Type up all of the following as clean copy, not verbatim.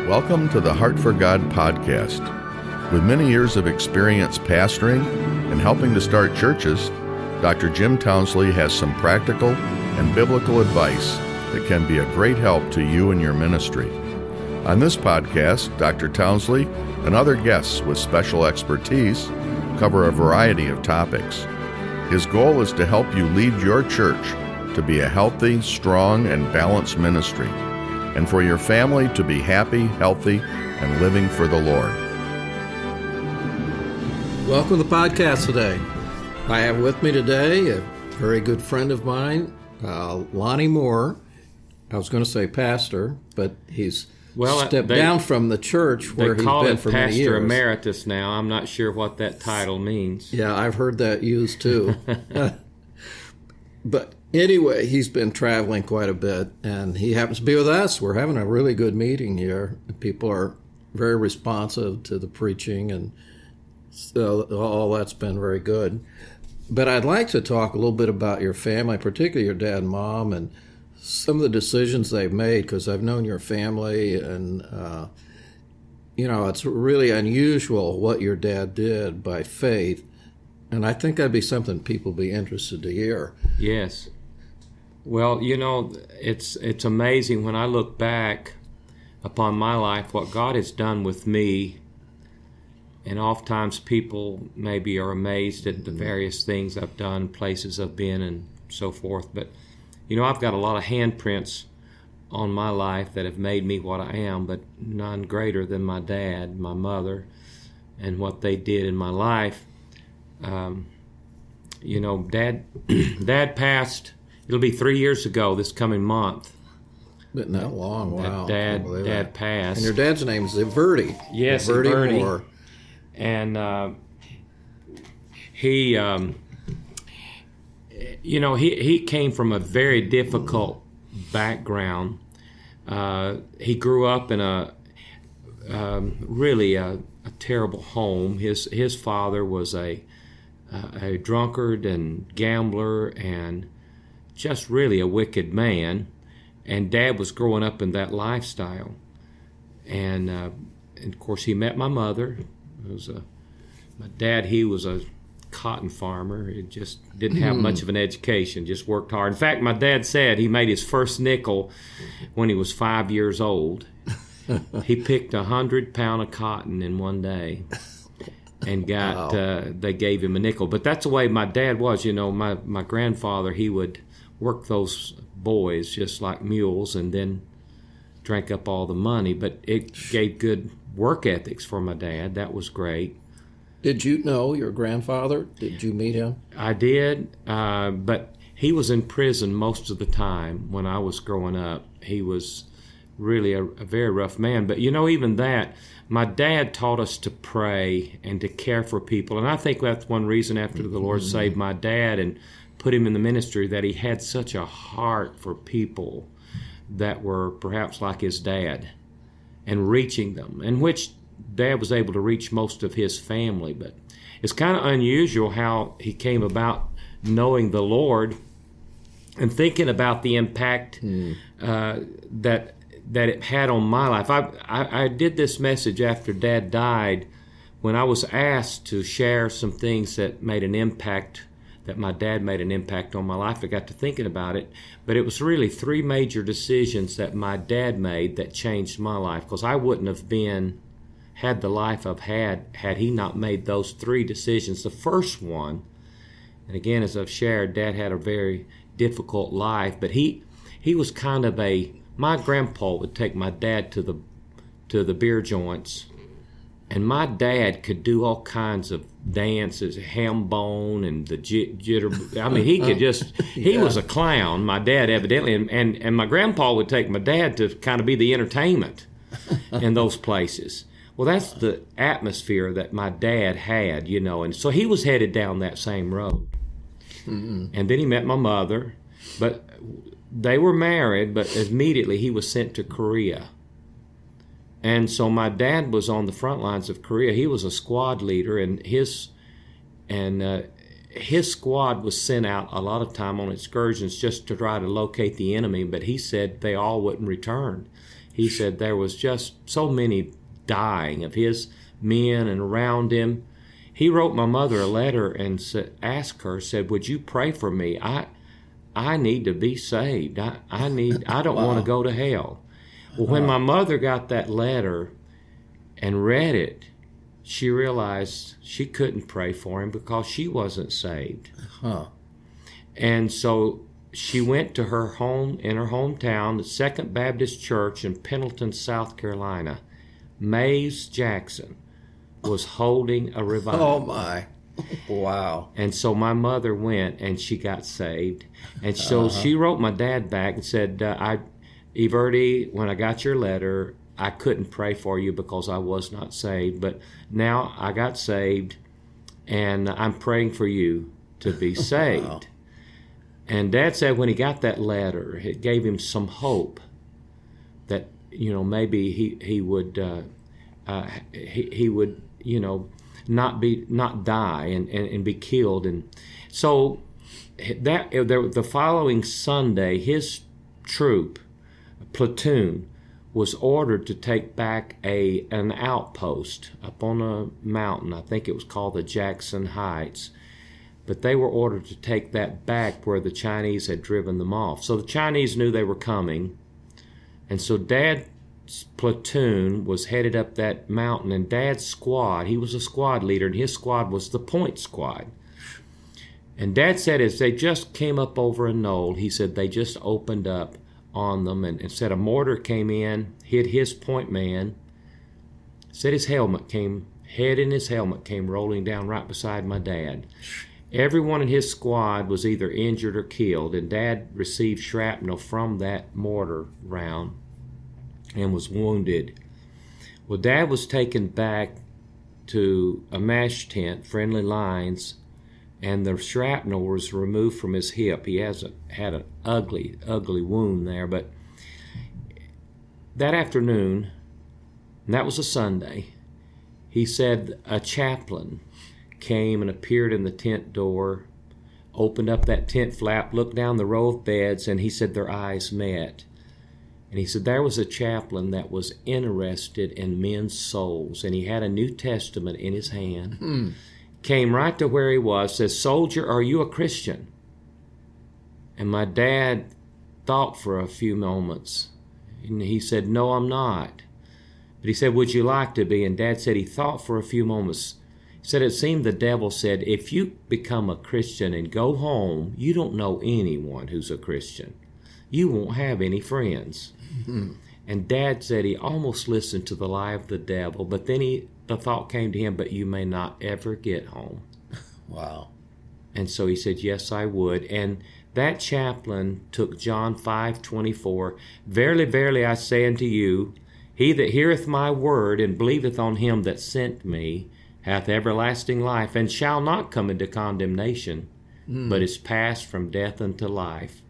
Welcome to the Heart for God podcast. With many years of experience pastoring and helping to start churches, Dr. Jim Townsley has some practical and biblical advice that can be a great help to you and your ministry. On this podcast, Dr. Townsley and other guests with special expertise cover a variety of topics. His goal is to help you lead your church to be a healthy, strong, and balanced ministry, and for your family to be happy, healthy, and living for the Lord. Welcome to the podcast today. I have with me today a very good friend of mine, Lonnie Moore. I was going to say pastor, but he's stepped down from the church where he's been for many years. They call it Pastor Emeritus now. I'm not sure what that title means. Yeah, I've heard that used too. But anyway, he's been traveling quite a bit, and he happens to be with us. We're having a really good meeting here. People are very responsive to the preaching, and so all that's been very good. But I'd like to talk a little bit about your family, particularly your dad and mom, and some of the decisions they've made, because I've known your family, and, it's really unusual what your dad did by faith, and I think that'd be something people would be interested to hear. Yes. Well, it's amazing when I look back upon my life, what God has done with me, and oftentimes people maybe are amazed at the various things I've done, places I've been, and so forth, but I've got a lot of handprints on my life that have made me what I am, but none greater than my dad, my mother, and what they did in my life. Dad passed, it'll be 3 years ago this coming month. Been that long, wow. Dad passed. And your dad's name is Verdi. Yes, Verdi Moore. And he came from a very difficult background. He grew up in a terrible home. His father was a drunkard and gambler and just really a wicked man. And Dad was growing up in that lifestyle. And of course, he met my mother. My dad, he was a cotton farmer. He just didn't have much of an education, just worked hard. In fact, my dad said he made his first nickel when he was 5 years old. He picked 100 pounds of cotton in one day and got, they gave him a nickel. But that's the way my dad was. My grandfather, he would work those boys just like mules and then drank up all the money. But it gave good work ethics for my dad. That was great. Did you know your grandfather? Did you meet him? I did, but he was in prison most of the time when I was growing up. He was really a very rough man. But even that, my dad taught us to pray and to care for people. And I think that's one reason after the Lord saved my dad and put him in the ministry, that he had such a heart for people that were perhaps like his dad and reaching them, and which Dad was able to reach most of his family. But it's kind of unusual how he came about knowing the Lord and thinking about the impact that it had on my life. I did this message after Dad died when I was asked to share some things that made an impact, that my dad made an impact on my life. I got to thinking about it, but it was really three major decisions that my dad made that changed my life, because I wouldn't have had the life I've had he not made those three decisions. The first one, and again, as I've shared, Dad had a very difficult life, but he was kind of my grandpa would take my dad to the beer joints, and my dad could do all kinds of dances, ham bone and the jitter. I mean, he could he was a clown, my dad, evidently, and my grandpa would take my dad to kind of be the entertainment in those places. Well, that's the atmosphere that my dad had, and so he was headed down that same road. Mm-hmm. And then he met my mother, but they were married, but immediately he was sent to Korea. And so my dad was on the front lines of Korea. He was a squad leader, and his squad was sent out a lot of time on excursions just to try to locate the enemy, but he said they all wouldn't return. He said there was just so many dying of his men and around him. He wrote my mother a letter and asked her, said, would you pray for me? I need to be saved. I don't want to go to hell. Well, when my mother got that letter and read it, she realized she couldn't pray for him because she wasn't saved. And so she went to her home in her hometown, the Second Baptist Church in Pendleton, South Carolina. Mays Jackson was holding a revival. Oh, my. Wow. And so my mother went and she got saved. And so she wrote my dad back and said, Everdy, when I got your letter, I couldn't pray for you because I was not saved. But now I got saved and I'm praying for you to be saved. Wow. And Dad said when he got that letter, it gave him some hope that, maybe he would not die and be killed. And so the following Sunday, his platoon was ordered to take back an outpost up on a mountain. I think it was called the Jackson Heights. But they were ordered to take that back where the Chinese had driven them off. So the Chinese knew they were coming. And so Dad's platoon was headed up that mountain. And Dad's squad, he was a squad leader, and his squad was the Point Squad. And Dad said as they just came up over a knoll, he said they just opened up on them. And said a mortar came in, hit his point man. Said his head in his helmet came rolling down right beside my dad. Everyone in his squad was either injured or killed, and Dad received shrapnel from that mortar round and was wounded. Well, Dad was taken back to a MASH tent, friendly lines, and the shrapnel was removed from his hip. He had an ugly, ugly wound there. But that afternoon, and that was a Sunday, he said a chaplain came and appeared in the tent door, opened up that tent flap, looked down the row of beds, and he said their eyes met. And he said there was a chaplain that was interested in men's souls, and he had a New Testament in his hand. Came right to where he was, says, "Soldier, are you a Christian?" And my dad thought for a few moments, and he said, "No, I'm not." But he said, "Would you like to be?" And Dad said he thought for a few moments. He said it seemed the devil said, "If you become a Christian and go home, you don't know anyone who's a Christian. You won't have any friends." And Dad said he almost listened to the lie of the devil, but then the thought came to him, "But you may not ever get home." Wow. And so he said, "Yes, I would." And that chaplain took John 5:24, "Verily, verily, I say unto you, he that heareth my word and believeth on him that sent me hath everlasting life, and shall not come into condemnation, but is passed from death unto life."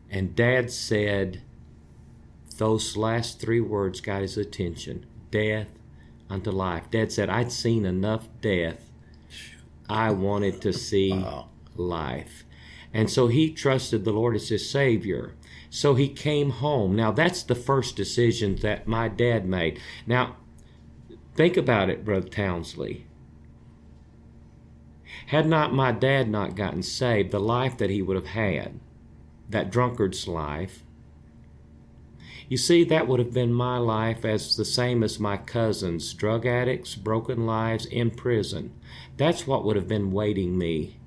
And Dad said those last three words got his attention: death unto life. Dad said, "I'd seen enough death. I wanted to see life." And so he trusted the Lord as his Savior. So he came home. Now, that's the first decision that my dad made. Now, think about it, Brother Townsley. Had not my dad not gotten saved, the life that he would have had, that drunkard's life, you see, that would have been my life as the same as my cousins, drug addicts, broken lives, in prison. That's what would have been waiting me.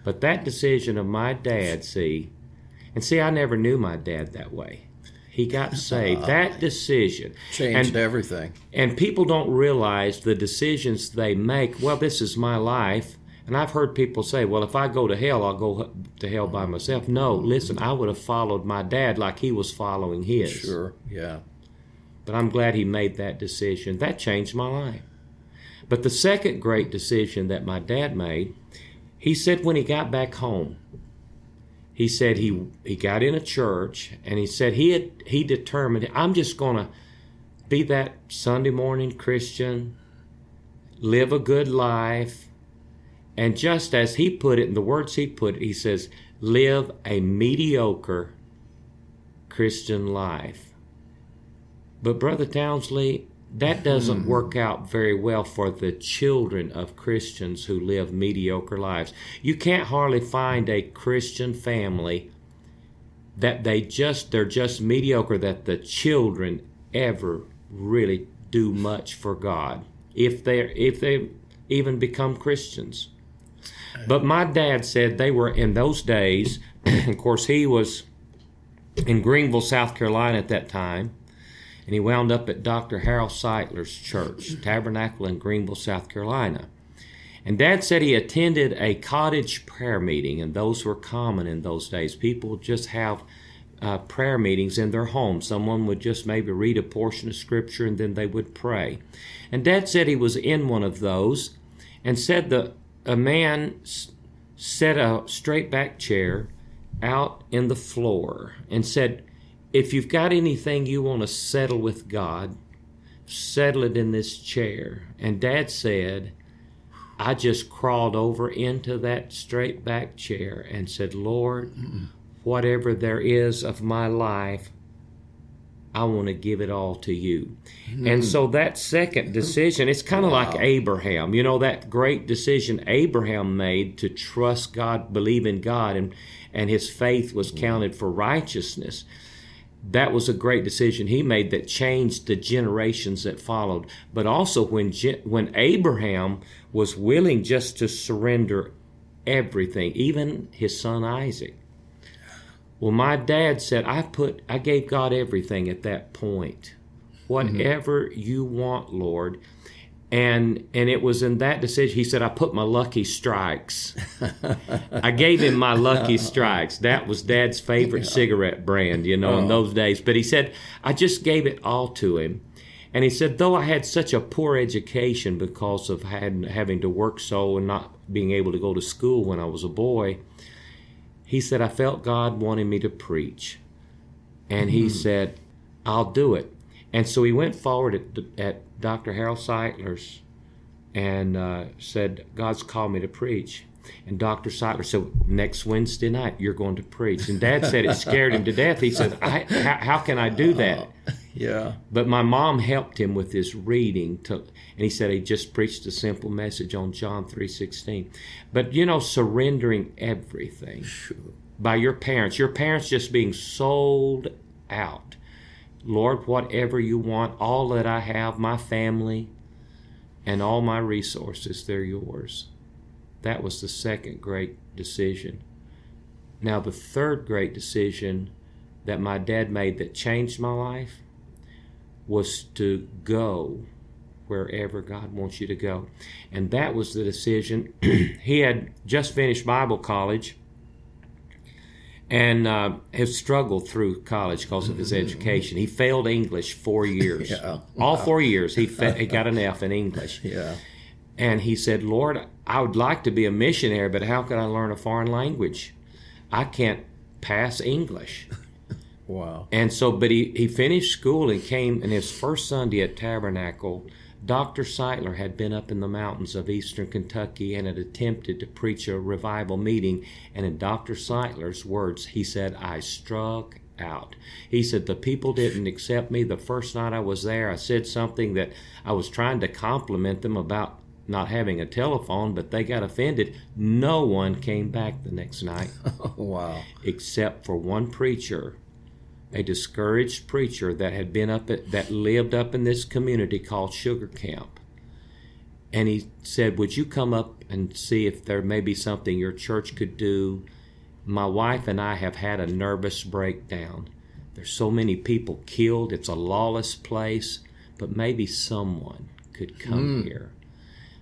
But that decision of my dad, I never knew my dad that way. He got saved. That decision changed everything. And people don't realize the decisions they make. Well, this is my life. And I've heard people say, well, if I go to hell, I'll go to hell by myself. No, listen, I would have followed my dad like he was following his. Sure, yeah. But I'm glad he made that decision. That changed my life. But the second great decision that my dad made, he said when he got back home, he said he got in a church, and he said he determined, I'm just going to be that Sunday morning Christian, live a good life, and just as he put it, in the words he put it, he says, live a mediocre Christian life. But Brother Townsley, that doesn't work out very well for the children of Christians who live mediocre lives. You can't hardly find a Christian family that they're just mediocre, that the children ever really do much for God, if they even become Christians. But my dad said they were in those days. Of course, he was in Greenville, South Carolina at that time, and he wound up at Dr. Harold Seitler's church, Tabernacle in Greenville, South Carolina. And Dad said he attended a cottage prayer meeting, and those were common in those days. People would just have prayer meetings in their home. Someone would just maybe read a portion of Scripture, and then they would pray. And Dad said he was in one of those, and said that a man set a straight back chair out in the floor and said, if you've got anything you want to settle with God, settle it in this chair. And Dad said, I just crawled over into that straight back chair and said, Lord, whatever there is of my life, I want to give it all to you. And so that second decision, it's kind of like Abraham. You know, that great decision Abraham made to trust God, believe in God, and his faith was counted for righteousness. That was a great decision he made that changed the generations that followed. But also when Abraham was willing just to surrender everything, even his son Isaac. Well, my dad said, I gave God everything at that point. Whatever you want, Lord. And it was in that decision, he said, I put my lucky strikes. I gave him my lucky strikes. That was Dad's favorite cigarette brand, in those days. But he said, I just gave it all to him. And he said, though I had such a poor education because of having to work so and not being able to go to school when I was a boy, he said, I felt God wanted me to preach. And he said, I'll do it. And so he went forward at Dr. Harold Seitler's and said, God's called me to preach. And Dr. Seitler said, next Wednesday night, you're going to preach. And Dad said it scared him to death. He said, how can I do that? Yeah. But my mom helped him with his reading. And he said he just preached a simple message on John 3:16. But, surrendering everything by your parents just being sold out. Lord, whatever you want, all that I have, my family, and all my resources, they're yours. That was the second great decision. Now, the third great decision that my dad made that changed my life was to go wherever God wants you to go. And that was the decision. He had just finished Bible college and has struggled through college because of his education. He failed English 4 years. All 4 years he got an F in English. Yeah. And he said, Lord, I would like to be a missionary, but how could I learn a foreign language? I can't pass English. Wow. And so, but he finished school and came, and his first Sunday at Tabernacle, Dr. Seitler had been up in the mountains of eastern Kentucky and had attempted to preach a revival meeting. And in Dr. Seitler's words, he said, I struck out. He said, the people didn't accept me the first night I was there. I said something that I was trying to compliment them about not having a telephone, but they got offended. No one came back the next night. Wow. Except for one preacher, a discouraged preacher that had been that lived up in this community called Sugar Camp. And he said, would you come up and see if there may be something your church could do? My wife and I have had a nervous breakdown. There's so many people killed. It's a lawless place, but maybe someone could come here.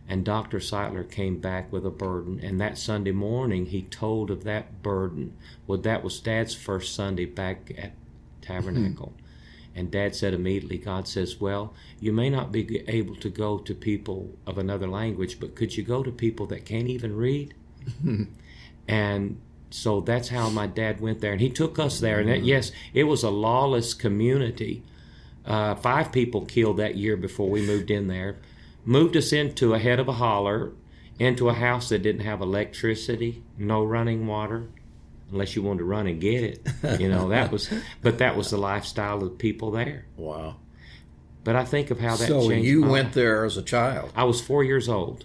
And Dr. Seitler came back with a burden, and that Sunday morning he told of that burden. Well, that was Dad's first Sunday back at Tabernacle. And Dad said immediately, God says, well, you may not be able to go to people of another language, but could you go to people that can't even read? And so that's how my dad went there. And he took us there. And yes, it was a lawless community. 5 people killed that year before we moved in there. Moved us into a head of a holler, into a house that didn't have electricity, no running water, unless you wanted to run and get it. That was the lifestyle of the people there. Wow. But I think of how that So changed you my went life. there as a child. I was 4 years old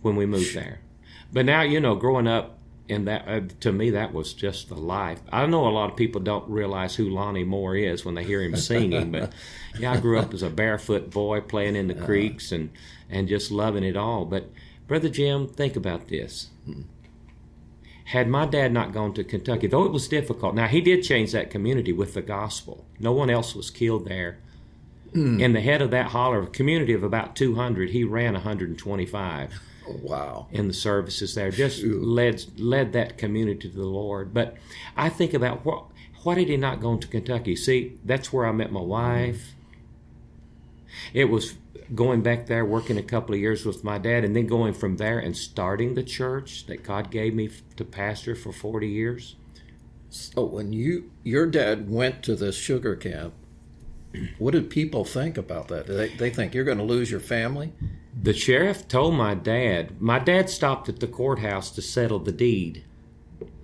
when we moved there. But now, growing up in that, to me, that was just the life. I know a lot of people don't realize who Lonnie Moore is when they hear him singing, but yeah, I grew up as a barefoot boy playing in the creeks and just loving it all. But Brother Jim, think about this. Had my dad not gone to Kentucky, though it was difficult, now he did change that community with the gospel. No one else was killed there. In the head of that holler, a community of about 200, he ran 125 Wow. in the services there. Just led that community to the Lord. But I think about why did he not go to Kentucky? See, that's where I met my wife. It was going back there, working a couple of years with my dad, and then going from there and starting the church that God gave me to pastor for 40 years. So when your dad went to this sugar camp, what did people think about that? They think you're going to lose your family? The sheriff told my dad stopped at the courthouse to settle the deed.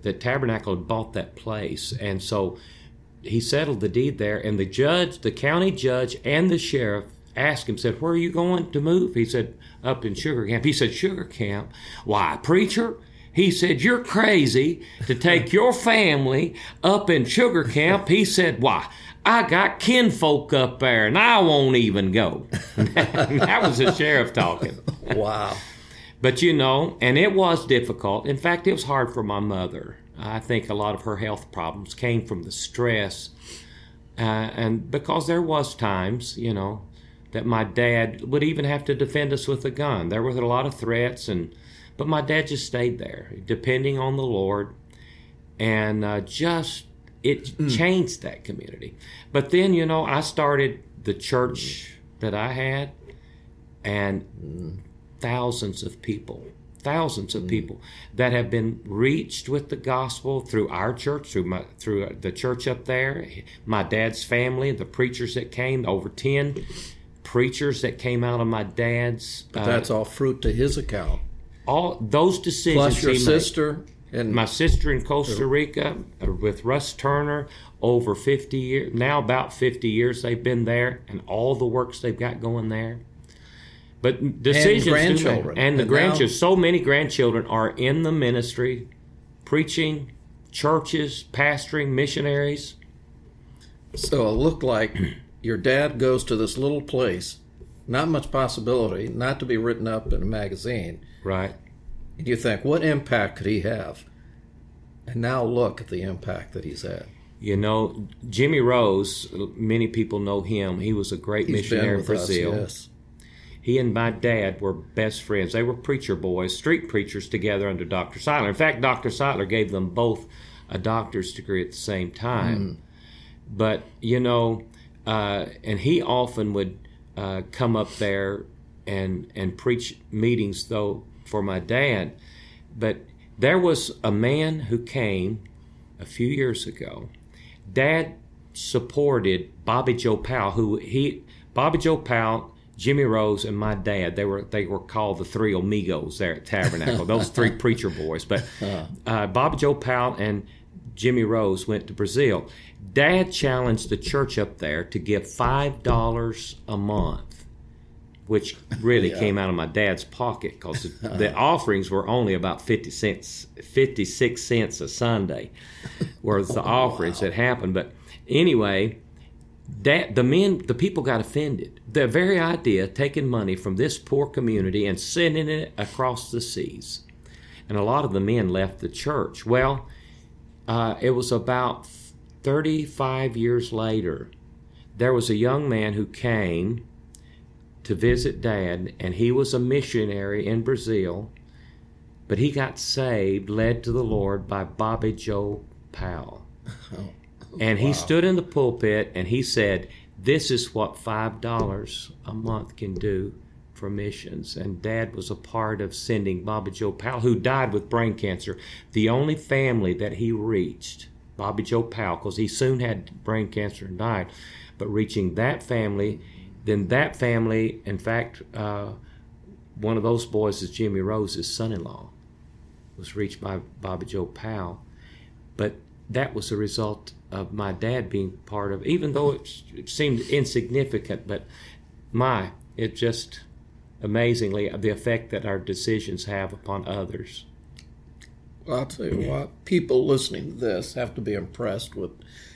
The Tabernacle had bought that place, and so he settled the deed there, and the county judge and the sheriff asked him, said, "Where are you going to move?" He said, "Up in Sugar Camp." He said, "Sugar Camp? Why, preacher?" He said, "You're crazy to take your family up in Sugar Camp." He said, "Why, I got kinfolk up there, and I won't even go." That was the sheriff talking. Wow. But and it was difficult. In fact, it was hard for my mother. I think a lot of her health problems came from the stress. And because there was times, that my dad would even have to defend us with a gun. There were a lot of threats, but my dad just stayed there, depending on the Lord. And it changed that community. But then, I started the church that I had, and thousands of people that have been reached with the gospel through our church, through the church up there, my dad's family, the preachers that came, over 10 preachers that came out of my dad's. But that's all fruit to his account. All those decisions. Plus your he sister. Made. And my sister in Costa Rica with Russ Turner, over 50 years, now about 50 years they've been there, and all the works they've got going there. But decisions and grandchildren. And the grandchildren. So many grandchildren are in the ministry, preaching, churches, pastoring, missionaries. So it looked like your dad goes to this little place, not much possibility, not to be written up in a magazine. Right. And you think, what impact could he have? And now look at the impact that he's had. Jimmy Rose, many people know him. He was a great missionary in Brazil. Yes. He and my dad were best friends. They were preacher boys, street preachers together under Dr. Seidler. In fact, Dr. Seidler gave them both a doctor's degree at the same time. But, and he often would come up there and preach meetings, though, for my dad. But there was a man who came a few years ago. Dad supported Bobby Joe Powell, Bobby Joe Powell, Jimmy Rose, and my dad. They were called the Three Amigos there at Tabernacle. Those three preacher boys. But Bobby Joe Powell and Jimmy Rose went to Brazil. Dad challenged the church up there to give $5 a month, which really came out of my dad's pocket, because the offerings were only about 56 cents a Sunday, were the offerings that happened. But anyway, the people got offended. The very idea, taking money from this poor community and sending it across the seas. And a lot of the men left the church. Well, it was about 35 years later, there was a young man who came to visit Dad, and he was a missionary in Brazil, but he got saved, led to the Lord by Bobby Joe Powell. And he stood in the pulpit and he said, "This is what $5 a month can do for missions." And Dad was a part of sending Bobby Joe Powell, who died with brain cancer, the only family that he reached, Bobby Joe Powell, because he soon had brain cancer and died, but reaching that family. Then that family, in fact, one of those boys is Jimmy Rose's son-in-law, was reached by Bobby Joe Powell. But that was a result of my dad being part of, even though it seemed insignificant, but It just amazingly the effect that our decisions have upon others. Well, I'll tell you what, people listening to this have to be impressed with,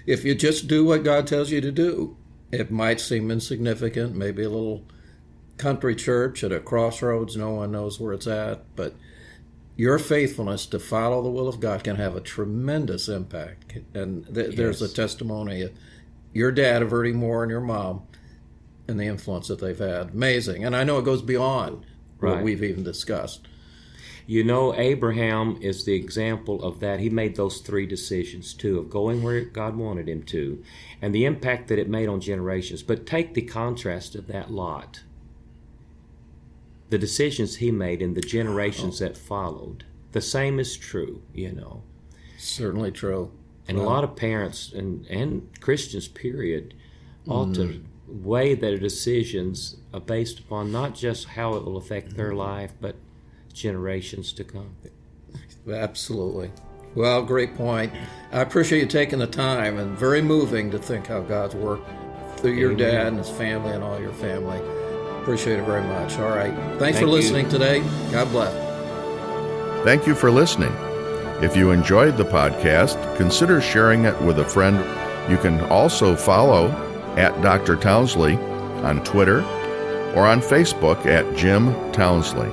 if you just do what God tells you to do, it might seem insignificant, maybe a little country church at a crossroads, no one knows where it's at, but your faithfulness to follow the will of God can have a tremendous impact. And there's a testimony of your dad, Lonnie Moore, and your mom, and the influence that they've had. Amazing. And I know it goes beyond what we've even discussed. You know, Abraham is the example of that. He made those 3 decisions, too, of going where God wanted him to, and the impact that it made on generations. But take the contrast of that Lot. The decisions he made in the generations that followed. The same is true, you know. Certainly true. And a lot of parents and Christians, period, ought to weigh their decisions based upon not just how it will affect their life, but generations to come. Absolutely. Well, great point. I appreciate you taking the time, and very moving to think how God's worked through your dad and his family and all your family. Appreciate it very much. All right. Thanks for listening today. God bless. Thank you for listening. If you enjoyed the podcast, consider sharing it with a friend. You can also follow at Dr. Townsley on Twitter or on Facebook at Jim Townsley.